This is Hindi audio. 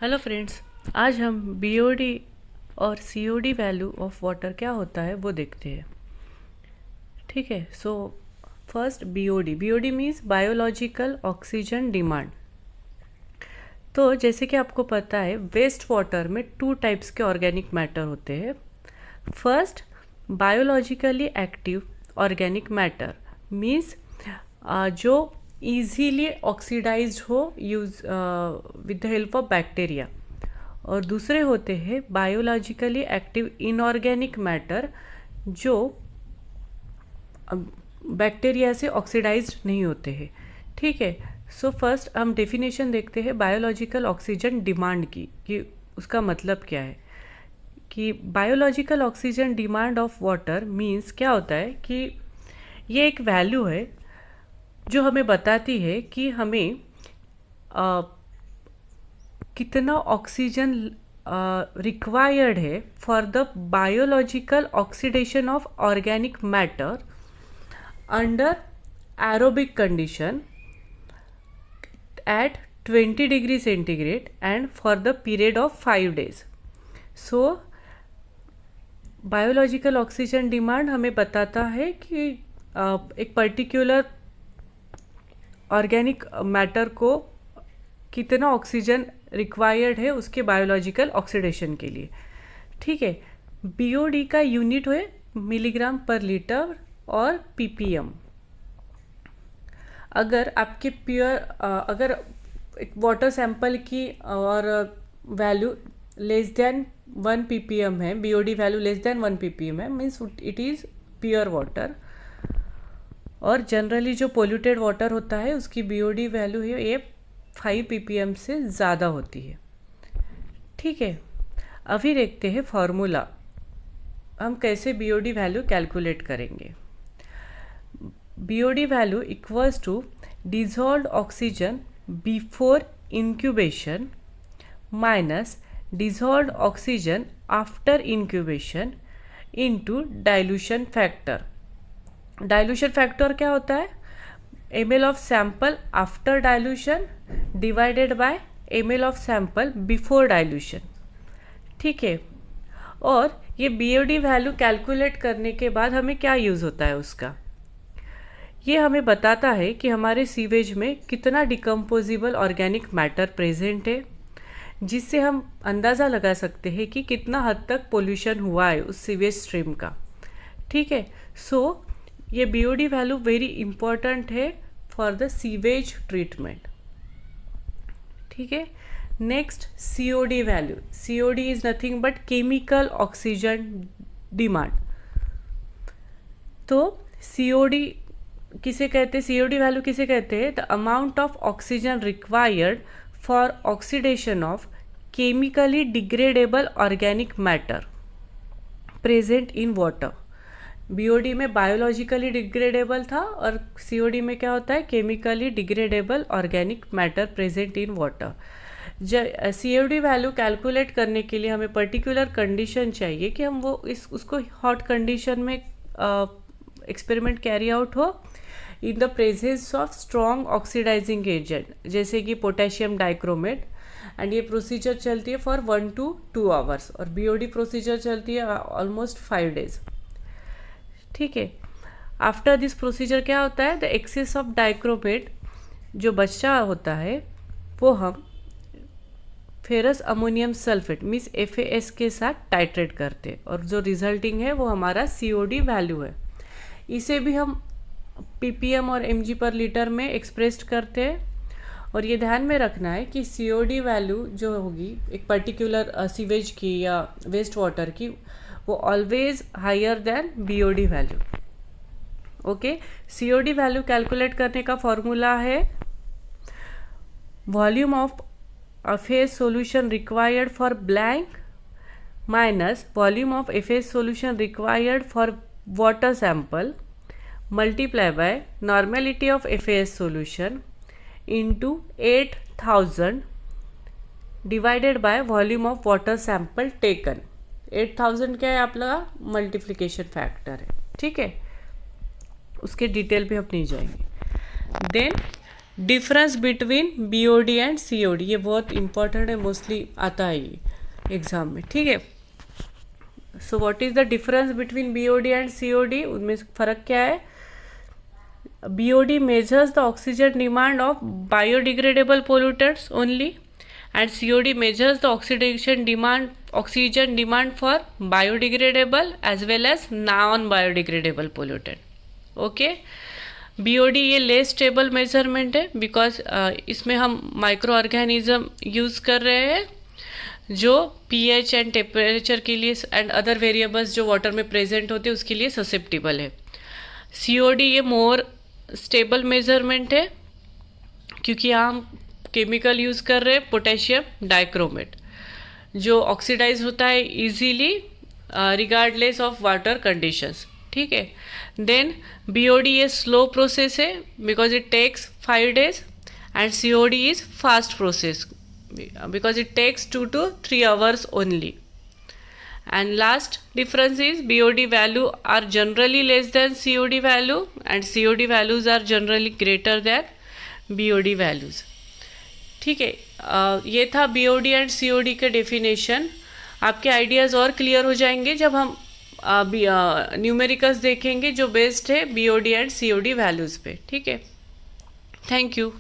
हेलो फ्रेंड्स, आज हम बीओडी और सीओडी वैल्यू ऑफ वाटर क्या होता है वो देखते हैं। ठीक है, so first BOD means biological oxygen demand. तो जैसे कि आपको पता है, वेस्ट वाटर में 2 टाइप्स के ऑर्गेनिक मैटर होते हैं। First, biologically active organic matter means जो इजीली ऑक्सीडाइज्ड हो use with the help of bacteria, और दूसरे होते हैं बायोलॉजिकली एक्टिव इनऑर्गेनिक मैटर जो बैक्टीरिया से ऑक्सीडाइज्ड नहीं होते हैं। ठीक है, सो फर्स्ट हम डेफिनेशन देखते हैं बायोलॉजिकल ऑक्सीजन डिमांड की, कि उसका मतलब क्या है। कि biological oxygen demand of water means क्या होता है कि ये एक वैल्यू है जो हमें बताती है कि हमें कितना ऑक्सीजन रिक्वायर्ड है for the biological oxidation of organic matter under aerobic condition at 20 degree centigrade and for the period of 5 days. So biological oxygen demand हमें बताता है कि एक पर्टिकुलर ऑर्गेनिक मैटर को कितना ऑक्सीजन रिक्वायर्ड है उसके बायोलॉजिकल ऑक्सीडेशन के लिए। ठीक है, बीओडी का यूनिट है मिलीग्राम पर लीटर और पीपीएम। अगर आपके अगर एक वाटर सैंपल की और वैल्यू लेस देन 1 ppm है, BOD value less than 1 ppm है, means it is pure water. और जनरली जो पोल्यूटेड वाटर होता है उसकी बीओडी वैल्यू है ये 5 ppm से ज़्यादा होती है। ठीक है, अभी देखते हैं फॉर्मूला, हम कैसे बीओडी वैल्यू कैलकुलेट करेंगे। BOD value equals to dissolved oxygen before incubation minus dissolved oxygen after incubation into dilution factor. Dilution factor क्या होता है? ml of sample after dilution divided by ml of sample before dilution. ठीक है, और ये BOD वैल्यू कैलकुलेट करने के बाद हमें क्या यूज़ होता है उसका, ये हमें बताता है कि हमारे सीवेज में कितना डिकम्पोजिबल ऑर्गेनिक मैटर प्रेजेंट है, जिससे हम अंदाज़ा लगा सकते हैं कि कितना हद तक पोल्यूशन हुआ है उस सीवेज स्ट्रीम का। ठीक है, सो ये बीओडी वैल्यू वेरी इंपॉर्टेंट है फॉर द सीवेज ट्रीटमेंट। ठीक है, next COD value. COD is nothing but chemical oxygen demand. तो सीओडी किसे कहते हैं, सीओडी वैल्यू किसे कहते हैं? The amount of oxygen required for oxidation of chemically degradable organic matter present in water. BOD में बायोलॉजिकली डिग्रेडेबल था और सीओडी में क्या होता है? Chemically degradable organic matter present in water. COD value calculate करने के लिए हमें पर्टिकुलर कंडीशन चाहिए कि हम वो उसको हॉट कंडीशन में एक्सपेरिमेंट कैरी आउट हो in the presence of strong oxidising agent, जैसे कि पोटेशियम डाइक्रोमेट। एंड ये प्रोसीजर चलती है फॉर 1 to 2 आवर्स और बीओडी प्रोसीजर चलती है ऑलमोस्ट 5 days। ठीक है, आफ्टर दिस प्रोसीजर क्या होता है? द एक्सेस ऑफ डाइक्रोमेट जो बचा होता है वो हम ferrous ammonium sulphate means FAS के साथ टाइट्रेट करते हैं, और जो रिजल्टिंग है वो हमारा COD वैल्यू है। इसे भी हम ppm और mg पर लीटर में एक्सप्रेस्ड करते हैं। और ये ध्यान में रखना है कि COD वैल्यू जो होगी एक पर्टिकुलर सीवेज की या वेस्ट वाटर की, वो always higher than BOD value. Okay, COD value calculate करने का फॉर्मूला है volume of FAS solution required for blank minus volume of FAS solution required for water sample multiply by normality of FAS solution into 8000 divided by volume of water sample taken। 8000 क्या है आपका मल्टीप्लिकेशन फैक्टर है। ठीक है, उसके डिटेल पे हम नहीं जाएंगे। Then difference between BOD and COD, ये बहुत इंपॉर्टेंट है, मोस्टली आता है ये एग्जाम में, ठीक है। So what is the difference between BOD and COD, उनमें फ़र्क क्या है? BOD measures the oxygen demand of biodegradable pollutants only, and COD measures the oxygen demand for biodegradable as well as non-biodegradable pollutant. Okay, BOD ये लेस स्टेबल मेजरमेंट है बिकॉज इसमें हम माइक्रो ऑर्गेनिज्म यूज़ कर रहे हैं जो pH एंड टेम्परेचर के लिए एंड अदर वेरिएबल्स जो वाटर में प्रेजेंट होते हैं उसके लिए ससेप्टिबल है। COD ये मोर स्टेबल मेजरमेंट है क्योंकि यहाँ हम केमिकल यूज़ कर रहे हैं पोटेशियम डाइक्रोमेट जो ऑक्सीडाइज होता है easily regardless of water conditions, ठीक है। देन BOD ये स्लो प्रोसेस है because it takes 5 days and COD is fast process because it takes 2 to 3 hours only. And last difference is BOD value are generally less than COD value and COD values are generally greater than BOD values, ठीक है। ये था BOD एंड COD के डेफिनेशन। आपके आइडियाज़ और क्लियर हो जाएंगे जब हम न्यूमेरिकल्स देखेंगे जो बेस्ड है BOD एंड COD वैल्यूज़ पे, ठीक है। Thank you.